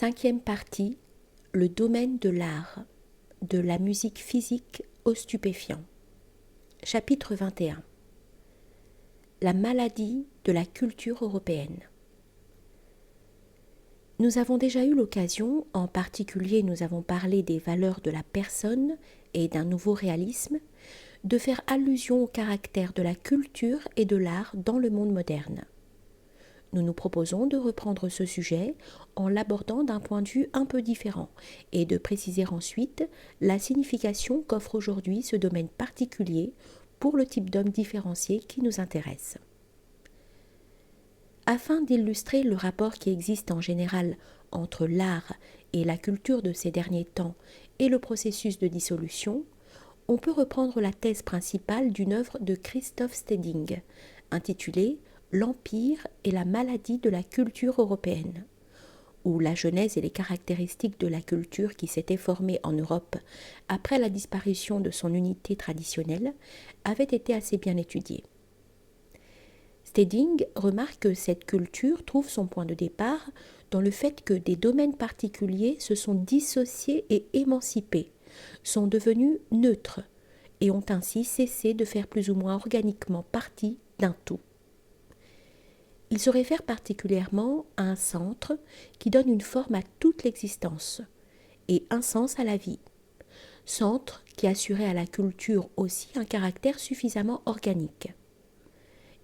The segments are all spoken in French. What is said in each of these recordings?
Cinquième partie, le domaine de l'art, de la musique physique aux stupéfiants. Chapitre 21. La maladie de la culture européenne. Nous avons déjà eu l'occasion, en particulier nous avons parlé des valeurs de la personne et d'un nouveau réalisme, de faire allusion au caractère de la culture et de l'art dans le monde moderne. Nous nous proposons de reprendre ce sujet en l'abordant d'un point de vue un peu différent et de préciser ensuite la signification qu'offre aujourd'hui ce domaine particulier pour le type d'homme différencié qui nous intéresse. Afin d'illustrer le rapport qui existe en général entre l'art et la culture de ces derniers temps et le processus de dissolution, on peut reprendre la thèse principale d'une œuvre de Christoph Steding, intitulée L'Empire et la maladie de la culture européenne, où la genèse et les caractéristiques de la culture qui s'était formée en Europe après la disparition de son unité traditionnelle avaient été assez bien étudiées. Steding remarque que cette culture trouve son point de départ dans le fait que des domaines particuliers se sont dissociés et émancipés, sont devenus neutres et ont ainsi cessé de faire plus ou moins organiquement partie d'un tout. Il se réfère particulièrement à un centre qui donne une forme à toute l'existence et un sens à la vie. Centre qui assurait à la culture aussi un caractère suffisamment organique.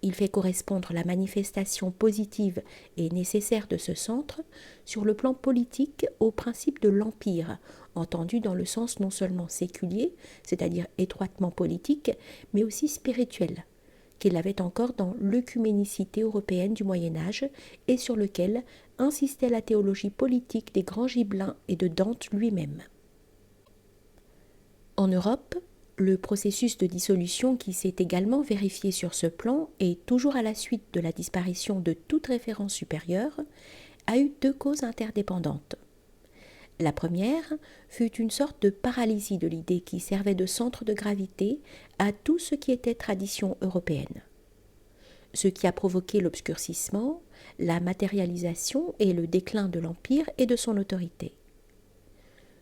Il fait correspondre la manifestation positive et nécessaire de ce centre sur le plan politique au principe de l'empire, entendu dans le sens non seulement séculier, c'est-à-dire étroitement politique, mais aussi spirituel, qu'il avait encore dans l'œcuménicité européenne du Moyen-Âge et sur lequel insistait la théologie politique des grands Gibelins et de Dante lui-même. En Europe, le processus de dissolution qui s'est également vérifié sur ce plan et toujours à la suite de la disparition de toute référence supérieure, a eu deux causes interdépendantes. La première fut une sorte de paralysie de l'idée qui servait de centre de gravité à tout ce qui était tradition européenne. Ce qui a provoqué l'obscurcissement, la matérialisation et le déclin de l'Empire et de son autorité.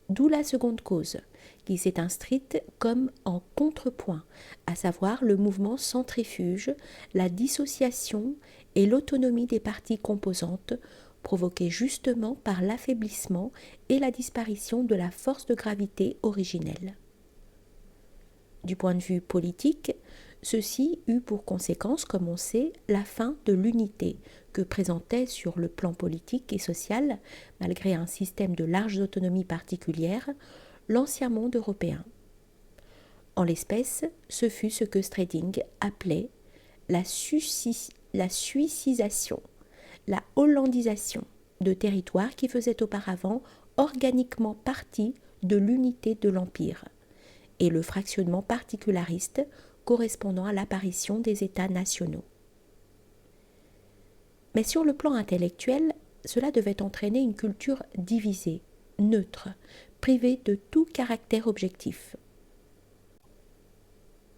D'où la seconde cause, qui s'est inscrite comme en contrepoint, à savoir le mouvement centrifuge, la dissociation et l'autonomie des parties composantes, provoquée justement par l'affaiblissement et la disparition de la force de gravité originelle. Du point de vue politique, ceci eut pour conséquence, comme on sait, la fin de l'unité que présentait sur le plan politique et social, malgré un système de larges autonomies particulières, l'ancien monde européen. En l'espèce, ce fut ce que Steding appelait la suicisation, la hollandisation de territoires qui faisaient auparavant organiquement partie de l'unité de l'Empire, et le fractionnement particulariste correspondant à l'apparition des États nationaux. Mais sur le plan intellectuel, cela devait entraîner une culture divisée, neutre, privée de tout caractère objectif.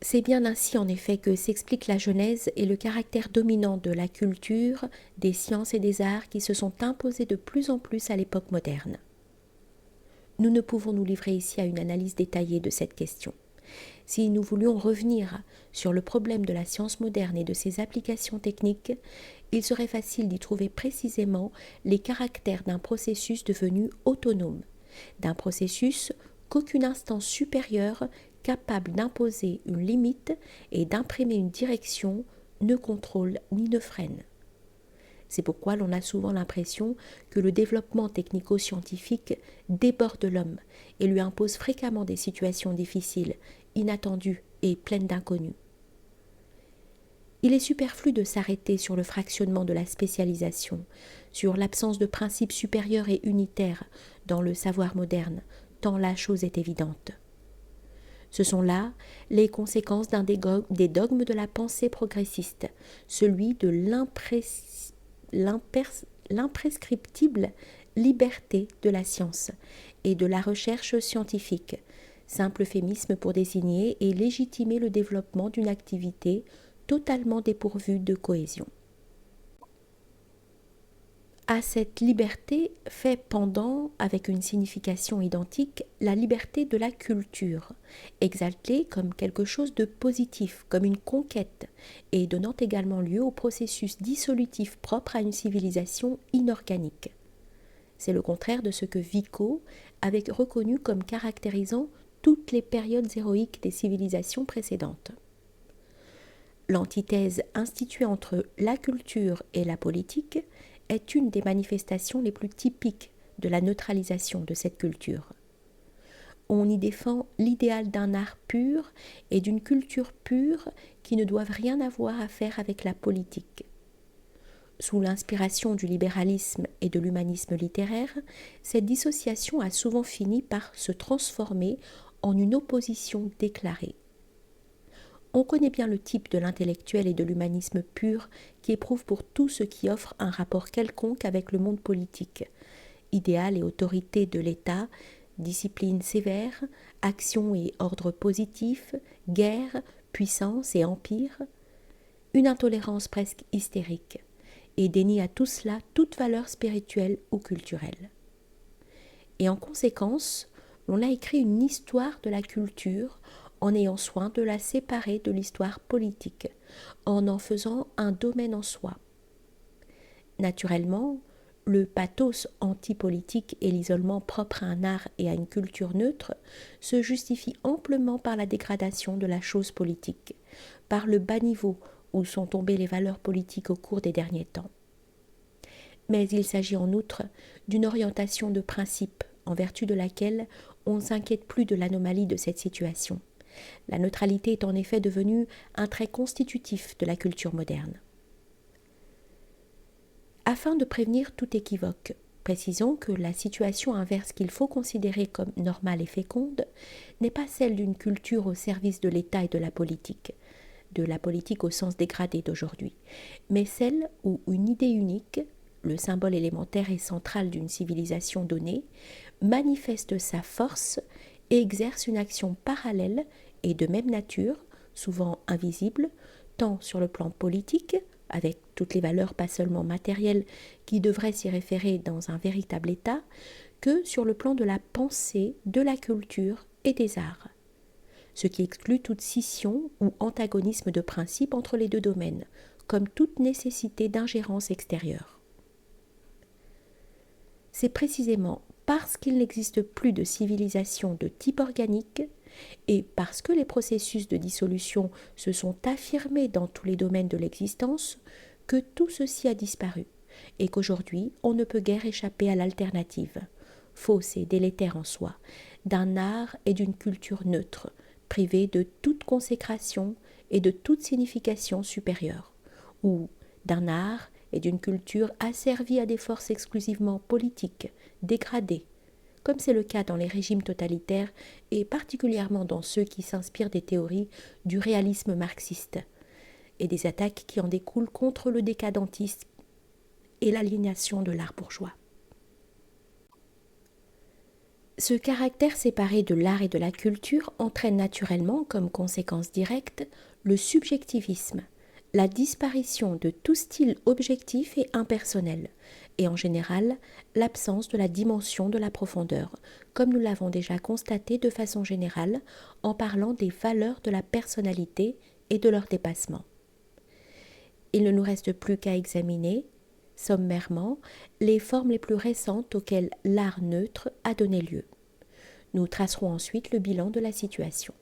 C'est bien ainsi en effet que s'explique la genèse et le caractère dominant de la culture, des sciences et des arts qui se sont imposés de plus en plus à l'époque moderne. Nous ne pouvons nous livrer ici à une analyse détaillée de cette question. Si nous voulions revenir sur le problème de la science moderne et de ses applications techniques, il serait facile d'y trouver précisément les caractères d'un processus devenu autonome, d'un processus qu'aucune instance supérieure capable d'imposer une limite et d'imprimer une direction ne contrôle ni ne freine. C'est pourquoi l'on a souvent l'impression que le développement technico-scientifique déborde l'homme et lui impose fréquemment des situations difficiles, inattendues et pleines d'inconnus. Il est superflu de s'arrêter sur le fractionnement de la spécialisation, sur l'absence de principes supérieurs et unitaires dans le savoir moderne, tant la chose est évidente. Ce sont là les conséquences d'un des dogmes de la pensée progressiste, celui de l'imprescriptible liberté de la science et de la recherche scientifique, simple euphémisme pour désigner et légitimer le développement d'une activité totalement dépourvue de cohésion. À cette liberté fait pendant, avec une signification identique, la liberté de la culture, exaltée comme quelque chose de positif, comme une conquête, et donnant également lieu au processus dissolutif propre à une civilisation inorganique. C'est le contraire de ce que Vico avait reconnu comme caractérisant toutes les périodes héroïques des civilisations précédentes. L'antithèse instituée entre la culture et la politique est une des manifestations les plus typiques de la neutralisation de cette culture. On y défend l'idéal d'un art pur et d'une culture pure qui ne doivent rien avoir à faire avec la politique. Sous l'inspiration du libéralisme et de l'humanisme littéraire, cette dissociation a souvent fini par se transformer en une opposition déclarée. On connaît bien le type de l'intellectuel et de l'humanisme pur qui éprouve pour tout ce qui offre un rapport quelconque avec le monde politique. Idéal et autorité de l'État, discipline sévère, action et ordre positif, guerre, puissance et empire. Une intolérance presque hystérique, et dénie à tout cela toute valeur spirituelle ou culturelle. Et en conséquence, l'on a écrit une histoire de la culture en ayant soin de la séparer de l'histoire politique, en faisant un domaine en soi. Naturellement, le pathos antipolitique et l'isolement propre à un art et à une culture neutre se justifient amplement par la dégradation de la chose politique, par le bas niveau où sont tombées les valeurs politiques au cours des derniers temps. Mais il s'agit en outre d'une orientation de principe en vertu de laquelle on ne s'inquiète plus de l'anomalie de cette situation. La neutralité est en effet devenue un trait constitutif de la culture moderne. Afin de prévenir tout équivoque, précisons que la situation inverse qu'il faut considérer comme normale et féconde n'est pas celle d'une culture au service de l'État et de la politique au sens dégradé d'aujourd'hui, mais celle où une idée unique, le symbole élémentaire et central d'une civilisation donnée, manifeste sa force et exerce une action parallèle et de même nature, souvent invisible, tant sur le plan politique, avec toutes les valeurs pas seulement matérielles qui devraient s'y référer dans un véritable État, que sur le plan de la pensée, de la culture et des arts, ce qui exclut toute scission ou antagonisme de principe entre les deux domaines, comme toute nécessité d'ingérence extérieure. C'est précisément parce qu'il n'existe plus de civilisation de type organique et parce que les processus de dissolution se sont affirmés dans tous les domaines de l'existence que tout ceci a disparu et qu'aujourd'hui on ne peut guère échapper à l'alternative, fausse et délétère en soi, d'un art et d'une culture neutre, privés de toute consécration et de toute signification supérieure, ou d'un art et d'une culture asservis à des forces exclusivement politiques, dégradées, comme c'est le cas dans les régimes totalitaires et particulièrement dans ceux qui s'inspirent des théories du réalisme marxiste, et des attaques qui en découlent contre le décadentisme et l'aliénation de l'art bourgeois. Ce caractère séparé de l'art et de la culture entraîne naturellement, comme conséquence directe, le subjectivisme, la disparition de tout style objectif et impersonnel, et en général l'absence de la dimension de la profondeur, comme nous l'avons déjà constaté de façon générale en parlant des valeurs de la personnalité et de leur dépassement. Il ne nous reste plus qu'à examiner, sommairement, les formes les plus récentes auxquelles l'art neutre a donné lieu. Nous tracerons ensuite le bilan de la situation.